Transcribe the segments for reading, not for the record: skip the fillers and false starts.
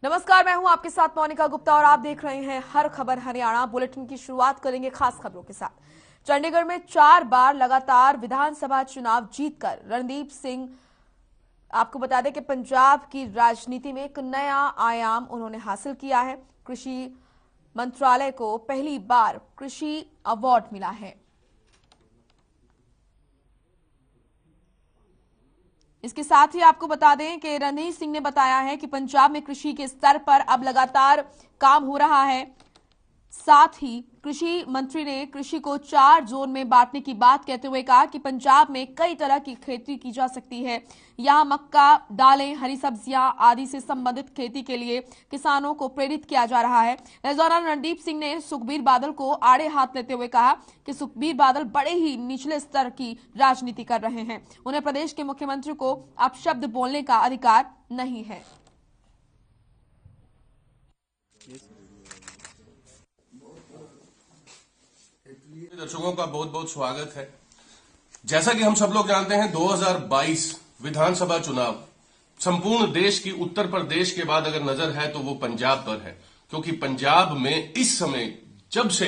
नमस्कार, मैं हूं आपके साथ मोनिका गुप्ता और आप देख रहे हैं हर खबर हरियाणा। बुलेटिन की शुरुआत करेंगे खास खबरों के साथ। चंडीगढ़ में 4 बार लगातार विधानसभा चुनाव जीतकर रणदीप सिंह, आपको बता दें कि पंजाब की राजनीति में एक नया आयाम उन्होंने हासिल किया है। कृषि मंत्रालय को पहली बार कृषि अवार्ड मिला है। इसके साथ ही आपको बता दें कि रणदीप सिंह ने बताया है कि पंजाब में कृषि के स्तर पर अब लगातार काम हो रहा है। साथ ही कृषि मंत्री ने कृषि को 4 जोन में बांटने की बात कहते हुए कहा कि पंजाब में कई तरह की खेती की जा सकती है। यहां मक्का, दालें, हरी सब्जियां आदि से संबंधित खेती के लिए किसानों को प्रेरित किया जा रहा है। इस दौरान रणदीप सिंह ने सुखबीर बादल को आड़े हाथ लेते हुए कहा कि सुखबीर बादल बड़े ही निचले स्तर की राजनीति कर रहे हैं। उन्हें प्रदेश के मुख्यमंत्री को अपशब्द बोलने का अधिकार नहीं है। दर्शकों का बहुत बहुत स्वागत है। जैसा कि हम सब लोग जानते हैं, 2022 विधानसभा चुनाव संपूर्ण देश की उत्तर प्रदेश के बाद अगर नजर है तो वो पंजाब पर है, क्योंकि पंजाब में इस समय जब से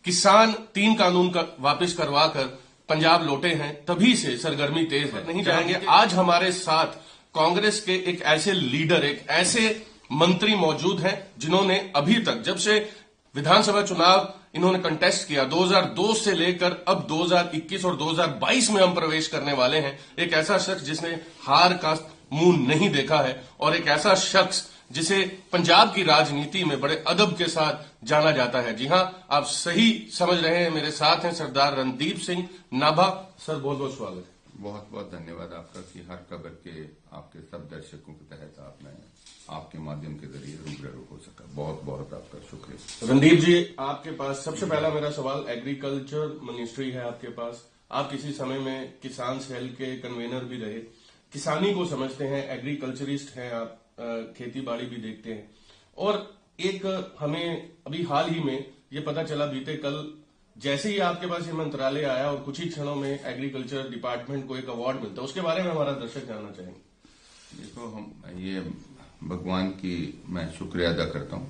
किसान 3 कानून का वापस करवाकर पंजाब लौटे हैं तभी से सरगर्मी तेज है। नहीं जाएंगे। आज हमारे साथ कांग्रेस के एक ऐसे लीडर, एक ऐसे मंत्री मौजूद हैं जिन्होंने अभी तक, जब से विधानसभा चुनाव इन्होंने कंटेस्ट किया 2002 से लेकर अब 2021 और 2022 में हम प्रवेश करने वाले हैं, एक ऐसा शख्स जिसने हार का मुंह नहीं देखा है और एक ऐसा शख्स जिसे पंजाब की राजनीति में बड़े अदब के साथ जाना जाता है। जी हां, आप सही समझ रहे हैं, मेरे साथ हैं सरदार रणदीप सिंह नाभा। सर, बहुत बहुत स्वागत है। बहुत बहुत धन्यवाद आपका कि हर खबर के आपके सब दर्शकों के तहत आपने आपके माध्यम के जरिए रूबरू हो सका। बहुत बहुत आपका शुक्रिया। रणदीप जी, आपके पास सबसे पहला मेरा सवाल, एग्रीकल्चर मिनिस्ट्री है आपके पास, आप किसी समय में किसान सेल के कन्वेनर भी रहे, किसानी को समझते हैं, एग्रीकल्चरिस्ट हैं आप, खेती बाड़ी भी देखते हैं। और एक हमें अभी हाल ही में ये पता चला, बीते कल जैसे ही आपके पास ये मंत्रालय आया और कुछ ही क्षणों में एग्रीकल्चर डिपार्टमेंट को एक अवार्ड मिलता है, उसके बारे में हमारा दर्शक जानना चाहेंगे। देखो, हम ये भगवान की मैं शुक्रिया अदा करता हूं,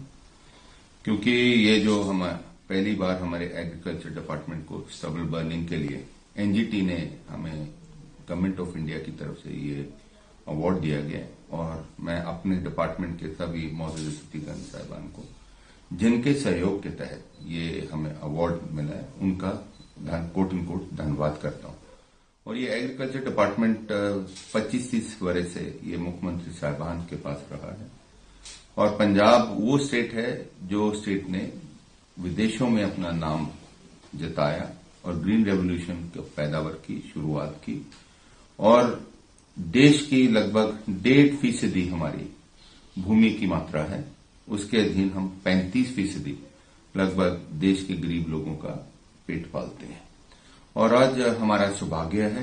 क्योंकि ये जो हम पहली बार हमारे एग्रीकल्चर डिपार्टमेंट को स्टबल बर्निंग के लिए एनजीटी ने हमें गवर्नमेंट ऑफ इंडिया की तरफ से ये अवार्ड दिया गया है। और मैं अपने डिपार्टमेंट के सभी मौजूदा सचिवगण साहिबान को, जिनके सहयोग के तहत ये हमें अवार्ड मिला है, उनका कोट एंड कोट धन्यवाद करता हूं। और ये एग्रीकल्चर डिपार्टमेंट 25-30 वर्ष से ये मुख्यमंत्री साहिबान के पास रहा है। और पंजाब वो स्टेट है जो स्टेट ने विदेशों में अपना नाम जताया और ग्रीन रेवोल्यूशन की पैदावार की शुरुआत की। और देश की लगभग 1.5% हमारी भूमि की मात्रा है, उसके अधीन हम 35% लगभग देश के गरीब लोगों का पेट पालते हैं। और आज हमारा सौभाग्य है,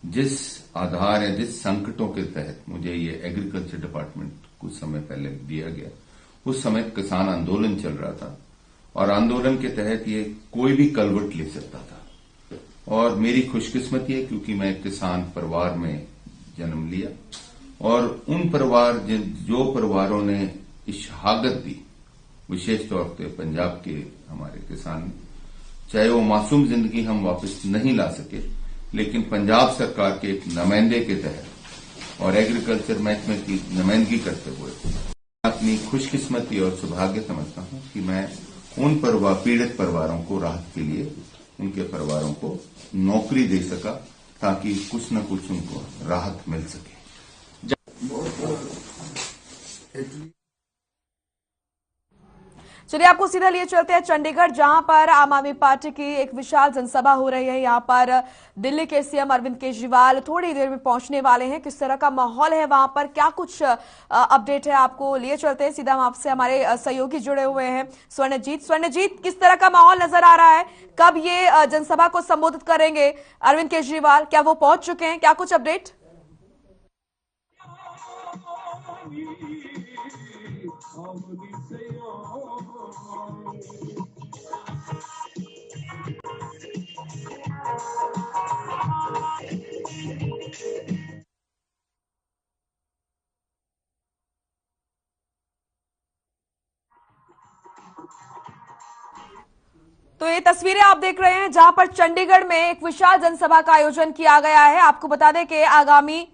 जिस आधार या जिस संकटों के तहत मुझे ये एग्रीकल्चर डिपार्टमेंट कुछ समय पहले दिया गया, उस समय किसान आंदोलन चल रहा था और आंदोलन के तहत ये कोई भी कलवट ले सकता था। और मेरी खुशकिस्मती है क्योंकि मैं किसान परिवार में जन्म लिया और उन परिवार जो परिवारों ने इस शहादत दी, विशेष तौर पर पंजाब के हमारे किसान, चाहे वो मासूम जिंदगी हम वापस नहीं ला सके, लेकिन पंजाब सरकार के एक नुमाइंदे के तहत और एग्रीकल्चर महकमे की नुमाइंदगी करते हुए अपनी खुशकिस्मती और सौभाग्य समझता हूं कि मैं उन पीड़ित परिवारों को राहत के लिए उनके परिवारों को नौकरी दे सका, ताकि कुछ न कुछ उनको राहत मिल सके। चलिए, आपको सीधा लिए चलते हैं चंडीगढ़, जहां पर आम आदमी पार्टी की एक विशाल जनसभा हो रही है। यहां पर दिल्ली के सीएम अरविंद केजरीवाल थोड़ी देर में पहुंचने वाले हैं। किस तरह का माहौल है वहां पर, क्या कुछ अपडेट है, आपको लिए चलते हैं सीधा। हम आपसे हमारे सहयोगी जुड़े हुए हैं, स्वर्णजीत, किस तरह का माहौल नजर आ रहा है? कब ये जनसभा को संबोधित करेंगे अरविंद केजरीवाल? क्या वो पहुंच चुके हैं? क्या कुछ अपडेट? तो ये तस्वीरें आप देख रहे हैं जहां पर चंडीगढ़ में एक विशाल जनसभा का आयोजन किया गया है। आपको बता दें कि आगामी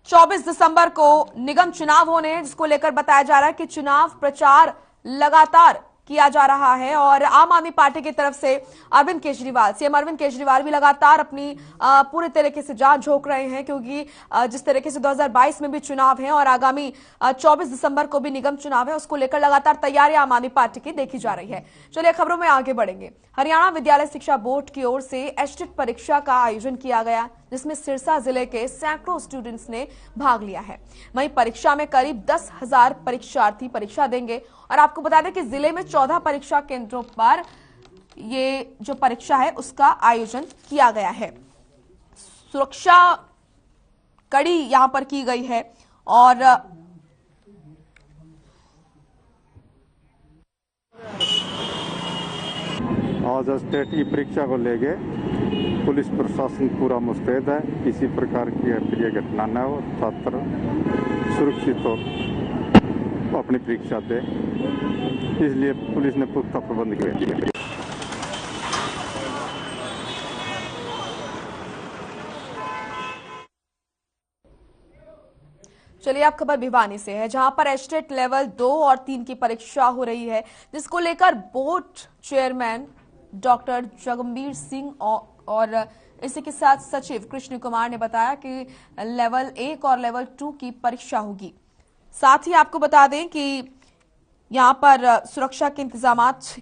24 दिसंबर को निगम चुनाव होने हैं, जिसको लेकर बताया जा रहा है कि चुनाव प्रचार लगातार किया जा रहा है। और आम आदमी पार्टी की तरफ से सीएम अरविंद केजरीवाल भी लगातार अपनी पूरे तरीके से जान झोंक रहे हैं, क्योंकि जिस तरीके से 2022 में भी चुनाव है और आगामी 24 दिसंबर को भी निगम चुनाव है, उसको लेकर लगातार तैयारियां आम आदमी पार्टी की देखी जा रही है। चलिए खबरों में आगे बढ़ेंगे। हरियाणा विद्यालय शिक्षा बोर्ड की ओर से एचटेट परीक्षा का आयोजन किया गया, जिसमें सिरसा जिले के सैकड़ों स्टूडेंट्स ने भाग लिया है। वहीं परीक्षा में करीब 10,000 परीक्षार्थी परीक्षा देंगे। और आपको बता दें कि जिले में 14 परीक्षा केंद्रों पर ये जो परीक्षा है उसका आयोजन किया गया है। सुरक्षा कड़ी यहां पर की गई है और आज स्टेट की परीक्षा को लेके पुलिस प्रशासन पूरा मुस्तैद है। किसी प्रकार की अप्रिय घटना न हो, छात्र सुरक्षित हो अपनी परीक्षा दे, इसलिए पुलिस ने पुख्ता प्रबंध किए। चलिए अब खबर भिवानी से है, जहां पर एचटेट लेवल 2 और 3 की परीक्षा हो रही है, जिसको लेकर बोर्ड चेयरमैन डॉक्टर जगमवीर सिंह और इसी के साथ सचिव कृष्ण कुमार ने बताया कि लेवल 1 और लेवल 2 की परीक्षा होगी। साथ ही आपको बता दें कि यहां पर सुरक्षा के इंतजाम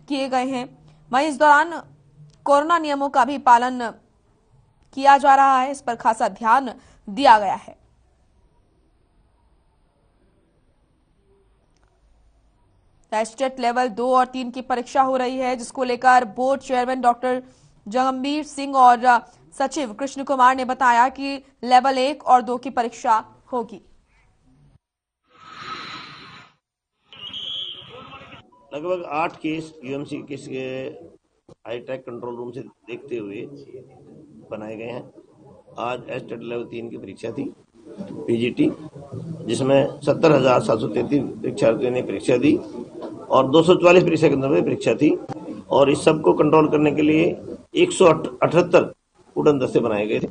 किए गए हैं। वहीं इस दौरान कोरोना नियमों का भी पालन किया जा रहा है, इस पर खासा ध्यान दिया गया है। एचटेट लेवल 2 और 3 की परीक्षा हो रही है, जिसको लेकर बोर्ड चेयरमैन डॉक्टर जगमवीर सिंह और सचिव कृष्ण कुमार ने बताया कि लेवल 1 और 2 की परीक्षा होगी। लगभग 8 केस यूएमसी केस के हाईटेक कंट्रोल रूम से देखते हुए बनाए गए हैं। आज एचटेट लेवल 3 की परीक्षा थी पीजीटी, जिसमें 70,733 परीक्षार्थियों ने परीक्षा दी और 244 परीक्षा केंद्रों में परीक्षा थी। और इस सब को कंट्रोल करने के लिए 178 उड़न दस्ते बनाए गए थे।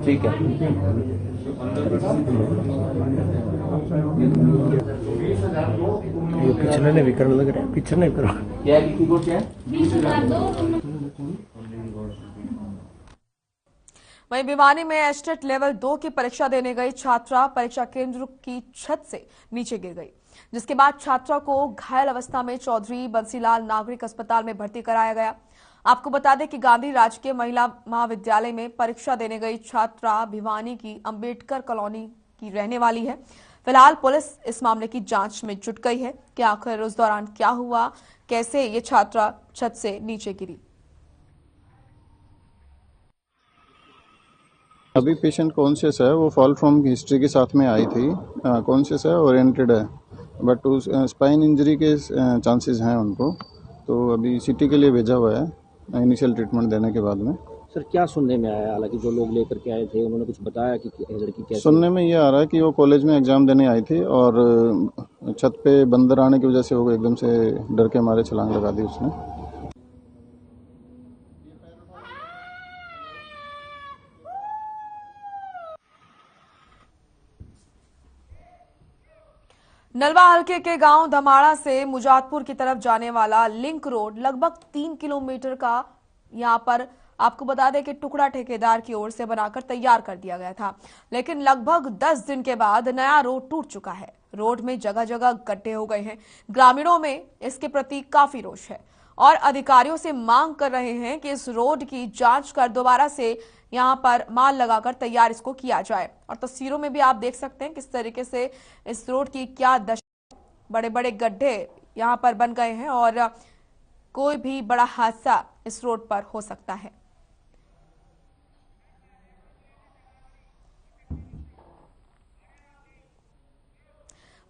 ठीक है। ये पिछले ने विकर्ण लग रहा है, पीछे नहीं करो। क्या है कीबोर्ड क्या है? वहीं भिवानी में एचटेट लेवल 2 की परीक्षा देने गई छात्रा परीक्षा केंद्र की छत से नीचे गिर गई, जिसके बाद छात्रा को घायल अवस्था में चौधरी बंसीलाल नागरिक अस्पताल में भर्ती कराया गया। आपको बता दें कि गांधी राजकीय महिला महाविद्यालय में परीक्षा देने गई छात्रा भिवानी की अंबेडकर कॉलोनी की रहने वाली है। फिलहाल पुलिस इस मामले की जांच में जुट गई है कि आखिर उस दौरान क्या हुआ, कैसे ये छात्रा छत से नीचे गिरी। अभी पेशेंट कॉन्शियस है, वो फॉल फ्रॉम हिस्ट्री के साथ में आई थी, कॉन्शियस है, ओरिएंटेड है, बट उस स्पाइन इंजरी के चांसेस हैं उनको, तो अभी सिटी के लिए भेजा हुआ है इनिशियल ट्रीटमेंट देने के बाद में। सर क्या सुनने में आया? हालांकि जो लोग लेकर के आए थे उन्होंने कुछ बताया कि लड़की कैसे? सुनने में ये आ रहा है कि वो कॉलेज में एग्जाम देने आई थी और छत पे बंदर आने की वजह से वो एकदम से डर के मारे छलांग लगा दी उसने। नलवा हल्के के गांव धमाड़ा से मुजातपुर की तरफ जाने वाला लिंक रोड लगभग 3 किलोमीटर का यहां पर आपको बता दें कि टुकड़ा ठेकेदार की ओर से बनाकर तैयार कर दिया गया था, लेकिन लगभग 10 दिन के बाद नया रोड टूट चुका है। रोड में जगह जगह गड्ढे हो गए हैं। ग्रामीणों में इसके प्रति काफी रोष है और अधिकारियों से मांग कर रहे हैं कि इस रोड की जांच कर दोबारा से यहां पर माल लगाकर तैयार इसको किया जाए। और तस्वीरों में भी आप देख सकते हैं किस तरीके से इस रोड की क्या दशा, बड़े बड़े गड्ढे यहां पर बन गए हैं और कोई भी बड़ा हादसा इस रोड पर हो सकता है।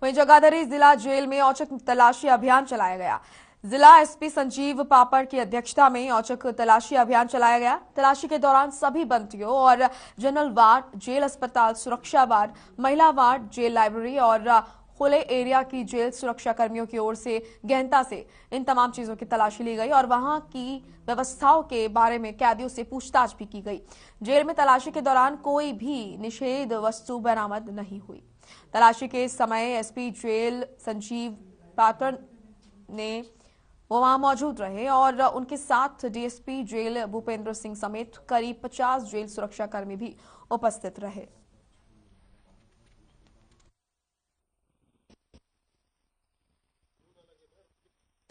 वहीं जगाधरी जिला जेल में औचक तलाशी अभियान चलाया गया, जिला एसपी संजीव पापड़ की अध्यक्षता में औचक तलाशी अभियान चलाया गया। तलाशी के दौरान सभी बंदियों और जनरल वार्ड, जेल अस्पताल, सुरक्षा वार्ड, महिला वार्ड, जेल लाइब्रेरी और खुले एरिया की जेल सुरक्षा कर्मियों की ओर से गहनता से इन तमाम चीजों की तलाशी ली गई और वहां की व्यवस्थाओं के बारे में कैदियों से पूछताछ भी की गई। जेल में तलाशी के दौरान कोई भी निषेध वस्तु बरामद नहीं हुई। तलाशी के समय एसपी जेल संजीव पापड़ ने वो वहां मौजूद रहे और उनके साथ डीएसपी जेल भूपेंद्र सिंह समेत करीब 50 जेल सुरक्षा कर्मी भी उपस्थित रहे।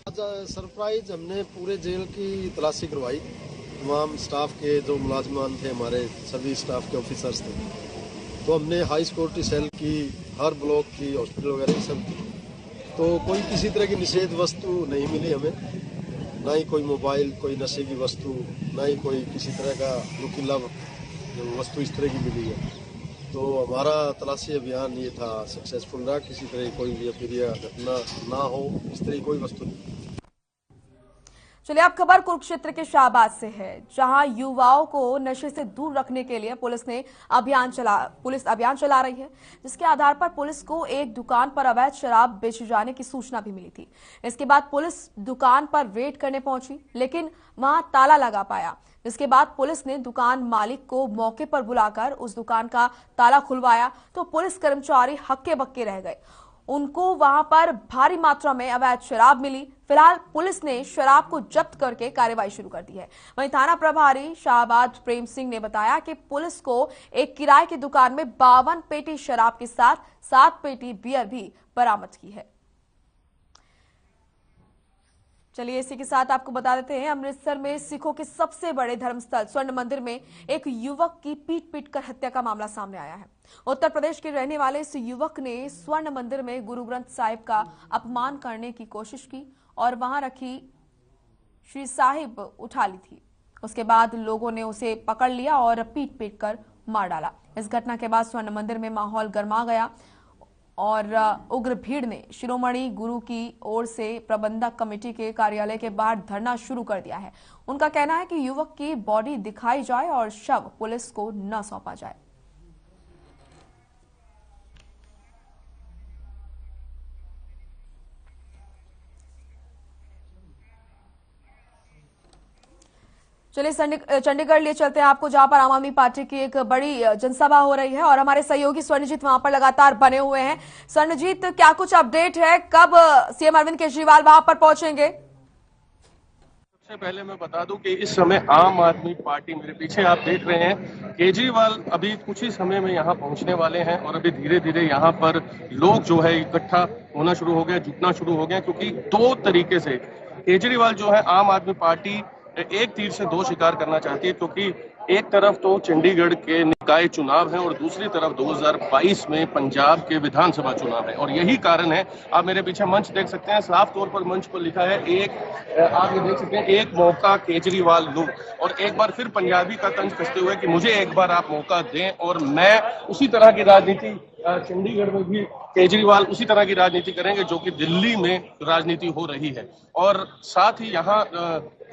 आज सरप्राइज हमने पूरे जेल की तलाशी करवाई। तमाम स्टाफ के जो मुलाजमान थे, हमारे सभी स्टाफ के ऑफिसर्स थे, तो हमने हाई सिक्योरिटी सेल की, हर ब्लॉक की, हॉस्पिटल वगैरह सब की, तो कोई किसी तरह की निषेध वस्तु नहीं मिली हमें, ना ही कोई मोबाइल, कोई नशे की वस्तु, ना ही कोई किसी तरह का नुकीला वस्तु इस तरह की मिली है। तो हमारा तलाशी अभियान ये था, सक्सेसफुल रहा। किसी तरह की कोई भी अप्रिय घटना ना हो, इस तरह की कोई वस्तु नहीं। चलिए अब खबर कुरुक्षेत्र के शाहबाद से है, जहां युवाओं को नशे से दूर रखने के लिए पुलिस अभियान चला रही है, जिसके आधार पर पुलिस को एक दुकान पर अवैध शराब बेचे जाने की सूचना भी मिली थी। इसके बाद पुलिस दुकान पर रेड करने पहुंची, लेकिन वहां ताला लगा पाया, जिसके बाद पुलिस ने दुकान मालिक को मौके पर बुलाकर उस दुकान का ताला खुलवाया तो पुलिस कर्मचारी हक्के बक्के रह गए। उनको वहां पर भारी मात्रा में अवैध शराब मिली। फिलहाल पुलिस ने शराब को जब्त करके कार्रवाई शुरू कर दी है। वहीं थाना प्रभारी शाहबाद प्रेम सिंह ने बताया कि पुलिस को एक किराए की दुकान में 52 पेटी शराब के साथ 7 पेटी बियर भी बरामद की है। चलिए इसी के साथ आपको बता देते हैं, अमृतसर में सिखों के सबसे बड़े धर्मस्थल स्वर्ण मंदिर में एक युवक की पीट कर हत्या का मामला सामने आया है। उत्तर प्रदेश के रहने वाले इस युवक ने स्वर्ण मंदिर में गुरु ग्रंथ साहिब का अपमान करने की कोशिश की और वहां रखी श्री साहिब उठा ली थी। उसके बाद लोगों ने उसे पकड़ लिया और पीट कर मार डाला। इस घटना के बाद स्वर्ण मंदिर में माहौल गर्मा गया और उग्र भीड़ ने शिरोमणि गुरु की ओर से प्रबंधक कमेटी के कार्यालय के बाहर धरना शुरू कर दिया है। उनका कहना है कि युवक की बॉडी दिखाई जाए और शव पुलिस को न सौंपा जाए। चलिए चंडीगढ़ लिए चलते हैं आपको, जहां पर आम आदमी पार्टी की एक बड़ी जनसभा हो रही है और हमारे सहयोगी स्वर्णजीत वहां पर लगातार बने हुए हैं। स्वर्णजीत, क्या कुछ अपडेट है, कब सीएम अरविंद केजरीवाल वहां पर पहुंचेंगे? सबसे पहले मैं बता दूं कि इस समय आम आदमी पार्टी, मेरे पीछे आप देख रहे हैं, केजरीवाल अभी कुछ ही समय में यहां पहुंचने वाले हैं और अभी धीरे धीरे यहां पर लोग जो है इकट्ठा होना शुरू हो गया, जुटना शुरू हो गया, क्योंकि दो तरीके से केजरीवाल जो है आम आदमी पार्टी एक तीर से दो शिकार करना चाहती है, क्योंकि एक तरफ तो चंडीगढ़ के निकाय चुनाव है और दूसरी तरफ 2022 में पंजाब के विधानसभा चुनाव है। और यही कारण है, आप मेरे पीछे मंच देख सकते हैं, साफ तौर पर मंच पर लिखा है आप ये देख सकते हैं, एक मौका केजरीवाल लूं। और एक बार फिर पंजाबी का तंज कसते हुए कि मुझे एक बार आप मौका दें और मैं उसी तरह की राजनीति चंडीगढ़ में भी केजरीवाल उसी तरह की राजनीति करेंगे जो कि दिल्ली में राजनीति हो रही है। और साथ ही यहाँ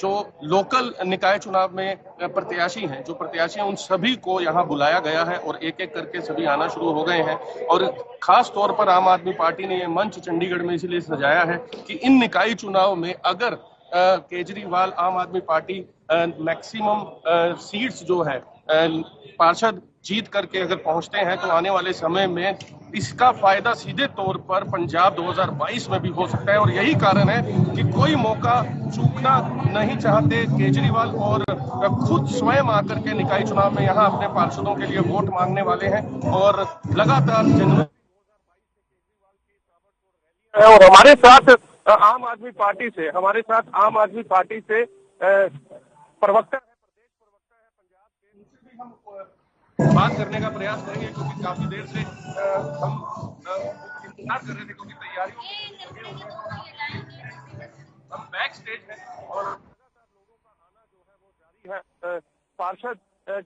जो लोकल निकाय चुनाव में प्रत्याशी हैं, उन सभी को यहाँ बुलाया गया है और एक एक करके सभी आना शुरू हो गए हैं। और खास तौर पर आम आदमी पार्टी ने ये मंच चंडीगढ़ में इसलिए सजाया है कि इन निकाय चुनाव में अगर केजरीवाल आम आदमी पार्टी मैक्सिमम सीट्स जो है पार्षद जीत करके अगर पहुंचते हैं तो आने वाले समय में इसका फायदा सीधे तौर पर पंजाब 2022 में भी हो सकता है। और यही कारण है कि कोई मौका चूकना नहीं चाहते केजरीवाल और खुद स्वयं आकर के निकाय चुनाव में यहाँ अपने पार्षदों के लिए वोट मांगने वाले हैं। और लगातार जनवरी और हमारे साथ आम आदमी पार्टी से प्रवक्ता है, प्रदेश प्रवक्ता है पंजाब के, उनसे भी हम बात करने का प्रयास करेंगे, क्योंकि काफी देर से हम इंतजार कर रहे थे, क्योंकि तैयारियों हम बैक स्टेज हैं और लगातार लोगों का आना जो है वो जारी है। पार्षद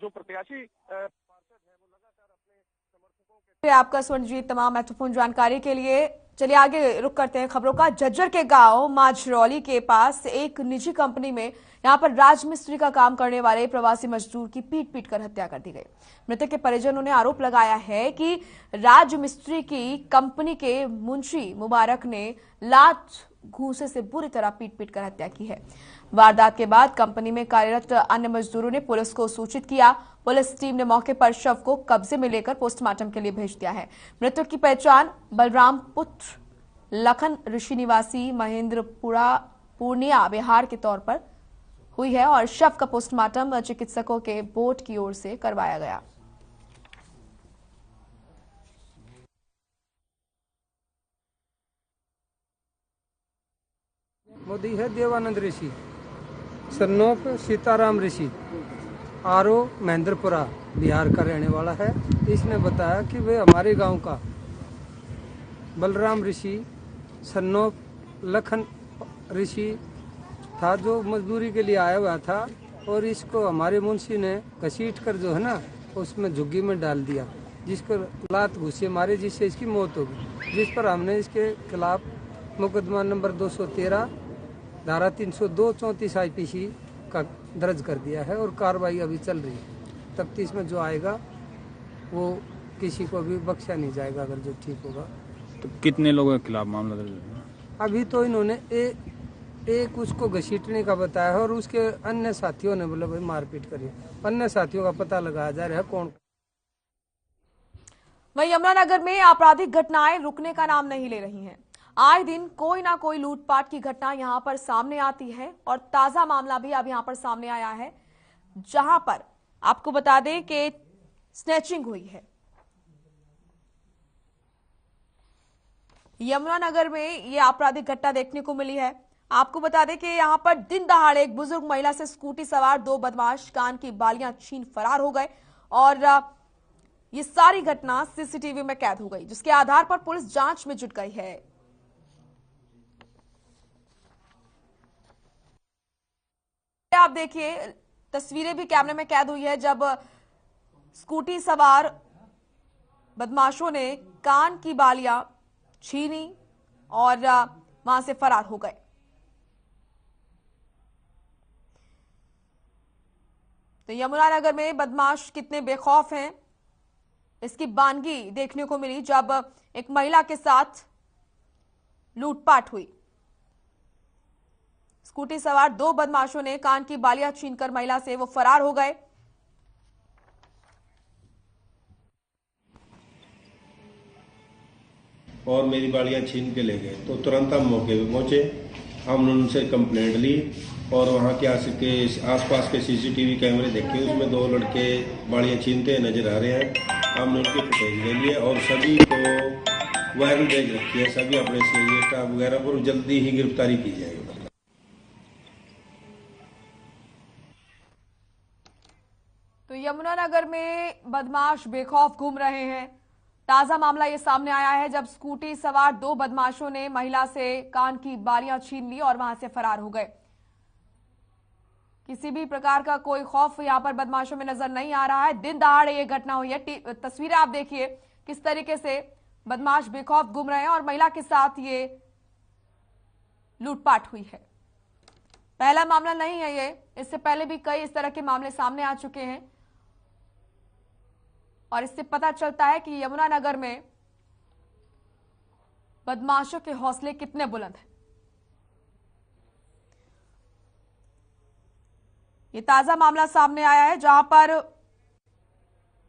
जो प्रत्याशी पार्षद है वो लगातार अपने समर्थकों के। आपका स्वर्णजीत तमाम महत्वपूर्ण जानकारी के लिए। चलिए आगे रुक करते हैं खबरों का। झज्जर के गांव माझरौली के पास एक निजी कंपनी में यहां पर राजमिस्त्री का काम करने वाले प्रवासी मजदूर की पीट कर हत्या कर दी गई। मृतक के परिजनों ने आरोप लगाया है कि राजमिस्त्री की कंपनी के मुंशी मुबारक ने लात घूंसे से बुरी तरह पीट कर हत्या की है। वारदात के बाद कंपनी में कार्यरत अन्य मजदूरों ने पुलिस को सूचित किया। पुलिस टीम ने मौके पर शव को कब्जे में लेकर पोस्टमार्टम के लिए भेज दिया है। मृतक की पहचान बलराम पुत्र लखन ऋषि निवासी महेंद्रपुरा पूर्णिया बिहार के तौर पर हुई है और शव का पोस्टमार्टम चिकित्सकों के बोर्ड की ओर से करवाया गया। मोदी है देवानंद ऋषि, सन्नोफ सीताराम ऋषि, आरो महेंद्रपुरा बिहार का रहने वाला है। इसने बताया कि वे हमारे गांव का बलराम ऋषि सन्नोफ लखन ऋषि था, जो मजदूरी के लिए आया हुआ था और इसको हमारे मुंशी ने घसीट कर जो है ना उसमें झुग्गी में डाल दिया, जिसको लात घुसे मारे, जिससे इसकी मौत हो गई। जिस पर हमने इसके खिलाफ मुकदमा नंबर 213 धारा 302 34 IPC का दर्ज कर दिया है और कार्रवाई अभी चल रही है। तफ्तीश में जो आएगा वो किसी को भी बख्शा नहीं जाएगा अगर जो ठीक होगा। तो कितने लोगों के खिलाफ मामला दर्ज है? अभी तो इन्होंने एक उसको घसीटने का बताया है और उसके अन्य साथियों ने बोला भाई मारपीट करी। अन्य साथियों का पता लगाया जा रहा है कौन। वहीं यमुनानगर में आपराधिक घटनाएं रुकने का नाम नहीं ले रही हैं। आए दिन कोई ना कोई लूटपाट की घटना यहां पर सामने आती है और ताजा मामला भी अब यहां पर सामने आया है, जहां पर आपको बता दें कि स्नैचिंग हुई है। यमुनानगर में ये आपराधिक घटना देखने को मिली है। आपको बता दें कि यहां पर दिन दहाड़े एक बुजुर्ग महिला से स्कूटी सवार 2 बदमाश कान की बालियां छीन फरार हो गए और ये सारी घटना सीसीटीवी में कैद हो गई, जिसके आधार पर पुलिस जांच में जुट गई है। आप देखिए तस्वीरें भी कैमरे में कैद हुई है जब स्कूटी सवार बदमाशों ने कान की बालियां छीनी और वहां से फरार हो गए। तो यमुनानगर में बदमाश कितने बेखौफ हैं, इसकी बानगी देखने को मिली जब एक महिला के साथ लूटपाट हुई। स्कूटी सवार 2 बदमाशों ने कान की बालियां छीनकर महिला से वो फरार हो गए। और मेरी बालियां छीन के ले गए, तो तुरंत हम मौके पे पहुंचे। हमने उनसे कंप्लेंट ली और वहां के आसपास के सीसीटीवी कैमरे देखे, उसमें 2 लड़के बालियां छीनते नजर आ रहे हैं। हमने उनकी फुटेज ले लिए और सभी को वायरल भेज रखी है। सभी अपने सीनियर स्टाफ वगैरह पर जल्दी ही गिरफ्तारी की जाएगी। तो यमुनानगर में बदमाश बेखौफ घूम रहे हैं। ताजा मामला ये सामने आया है जब स्कूटी सवार 2 बदमाशों ने महिला से कान की बालियां छीन ली और वहां से फरार हो गए। किसी भी प्रकार का कोई खौफ यहां पर बदमाशों में नजर नहीं आ रहा है। दिन दहाड़े ये घटना हुई है। तस्वीरें आप देखिए किस तरीके से बदमाश बेखौफ घूम रहे हैं और महिला के साथ ये लूटपाट हुई है। पहला मामला नहीं है ये, इससे पहले भी कई इस तरह के मामले सामने आ चुके हैं और इससे पता चलता है कि यमुनानगर में बदमाशों के हौसले कितने बुलंद हैं। ये ताजा मामला सामने आया है जहां पर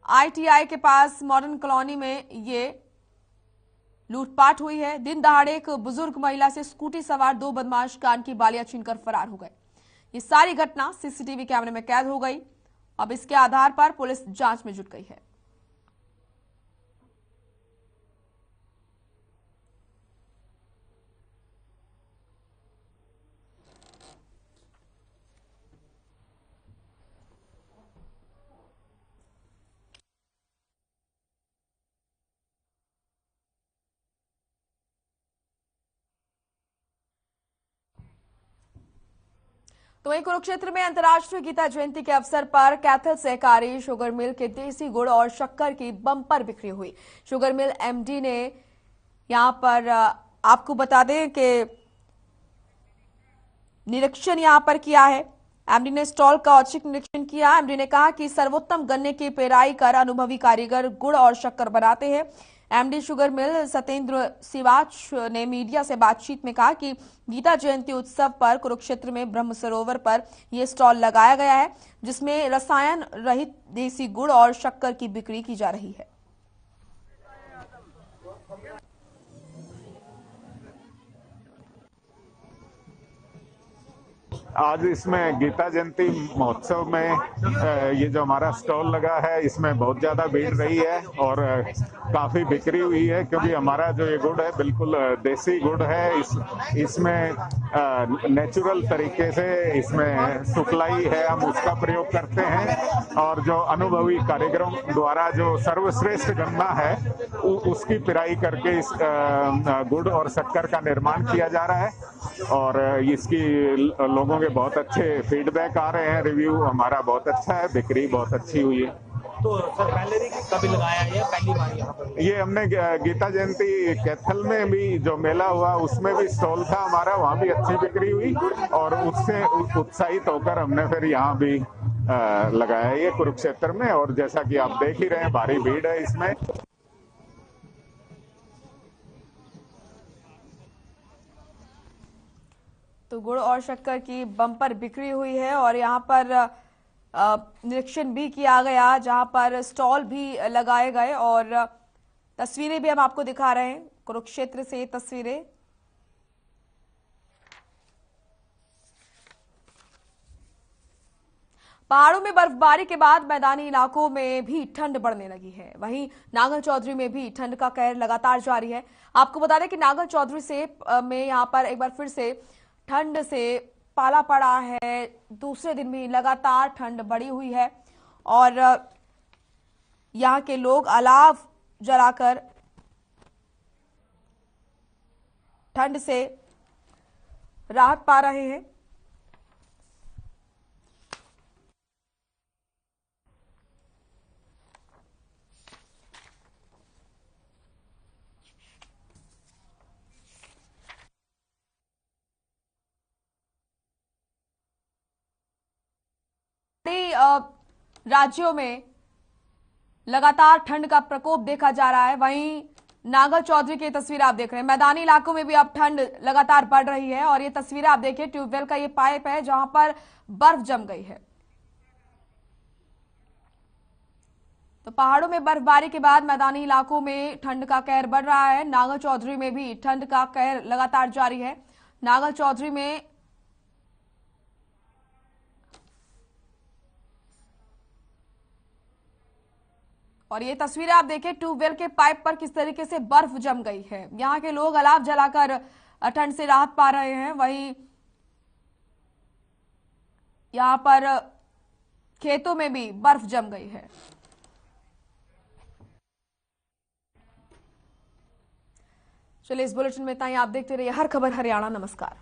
ITI के पास मॉडर्न कॉलोनी में ये लूटपाट हुई है। दिन दहाड़े एक बुजुर्ग महिला से स्कूटी सवार 2 बदमाश कान की बालियां छीनकर फरार हो गए। ये सारी घटना सीसीटीवी कैमरे में कैद हो गई। अब इसके आधार पर पुलिस जांच में जुट गई है। तो वहीं कुरुक्षेत्र में अंतर्राष्ट्रीय गीता जयंती के अवसर पर कैथल सहकारी शुगर मिल के देसी गुड़ और शक्कर की बम्पर बिक्री हुई। शुगर मिल MD ने यहाँ पर आपको बता दें कि निरीक्षण यहाँ पर किया है। एमडी ने स्टॉल का औचक निरीक्षण किया। एमडी ने कहा कि सर्वोत्तम गन्ने की पेराई कर अनुभवी कारीगर गुड़ और शक्कर बनाते हैं। MD sugar mill Satyendra Siwach ने मीडिया से बातचीत में कहा कि गीता जयंती उत्सव पर कुरुक्षेत्र में ब्रह्म सरोवर पर यह स्टॉल लगाया गया है, जिसमें रसायन रहित देसी गुड़ और शक्कर की बिक्री की जा रही है। आज इसमें गीता जयंती महोत्सव में ये जो हमारा स्टॉल लगा है इसमें बहुत ज्यादा भीड़ रही है और काफी बिक्री हुई है, क्योंकि हमारा जो ये गुड़ है बिल्कुल देसी गुड़ है। इसमें नेचुरल तरीके से इसमें सुखलाई है, हम उसका प्रयोग करते हैं और जो अनुभवी कारीगरों द्वारा जो सर्वश्रेष्ठ गन्ना है उसकी पिराई करके इस गुड़ और शक्कर का निर्माण किया जा रहा है और इसकी लोगों के बहुत अच्छे फीडबैक आ रहे हैं। रिव्यू हमारा बहुत अच्छा है, बिक्री बहुत अच्छी हुई है। तो सर पहले भी कभी लगाया है, पहली बार यहाँ पर? ये हमने गीता जयंती कैथल में भी जो मेला हुआ उसमें भी स्टॉल था हमारा, वहाँ भी अच्छी बिक्री हुई और उससे उत्साहित होकर हमने फिर यहाँ भी लगाया ये कुरुक्षेत्र में। और जैसा कि आप देख ही रहे हैं भारी भीड़ है इसमें। तो गुड़ और शक्कर की बम्पर बिक्री हुई है और यहाँ पर निरीक्षण भी किया गया, जहां पर स्टॉल भी लगाए गए और तस्वीरें भी हम आपको दिखा रहे हैं, कुरुक्षेत्र से तस्वीरें। पहाड़ों में बर्फबारी के बाद मैदानी इलाकों में भी ठंड बढ़ने लगी है। वहीं नांगल चौधरी में भी ठंड का कहर लगातार जारी है। आपको बता दें कि नांगल चौधरी से में यहाँ पर एक बार फिर से ठंड से पाला पड़ा है। दूसरे दिन भी लगातार ठंड बढ़ी हुई है और यहाँ के लोग अलाव जलाकर ठंड से राहत पा रहे हैं। राज्यों में लगातार ठंड का प्रकोप देखा जा रहा है। वहीं नांगल चौधरी की तस्वीर आप देख रहे हैं, मैदानी इलाकों में भी अब ठंड लगातार बढ़ रही है और ये तस्वीरें आप देखिए, ट्यूबवेल का ये पाइप है जहां पर बर्फ जम गई है। तो पहाड़ों में बर्फबारी के बाद मैदानी इलाकों में ठंड का कहर बढ़ रहा है। नांगल चौधरी में भी ठंड का कहर लगातार जारी है। नांगल चौधरी में और ये तस्वीरें आप देखें, ट्यूबवेल के पाइप पर किस तरीके से बर्फ जम गई है। यहाँ के लोग अलाव जलाकर ठंड से राहत पा रहे हैं। वहीं यहाँ पर खेतों में भी बर्फ जम गई है। चलिए इस बुलेटिन में इतना ही। आप देखते रहिए हर खबर हरियाणा। नमस्कार।